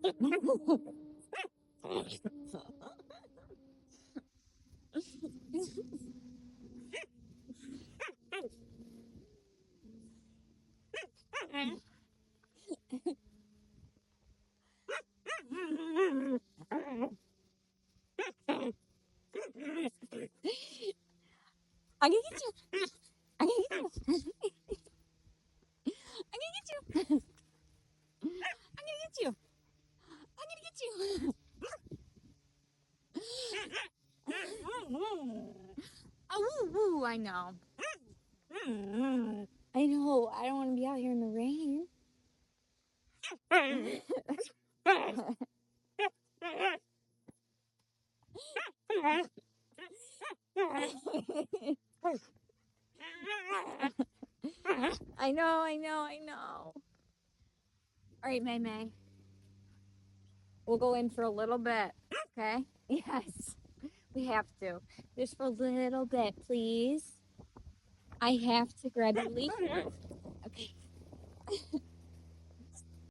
I'm gonna get you. I'm gonna get you. I'm gonna get you. I'm gonna get you. I'm gonna get you. Oh, woo, woo, I know. I know. I don't want to be out here in the rain. I know, I know, I know. All right, May May. We'll go in for a little bit, okay? Yes, we have to. Just for a little bit, please. I have to grab your leash. Okay.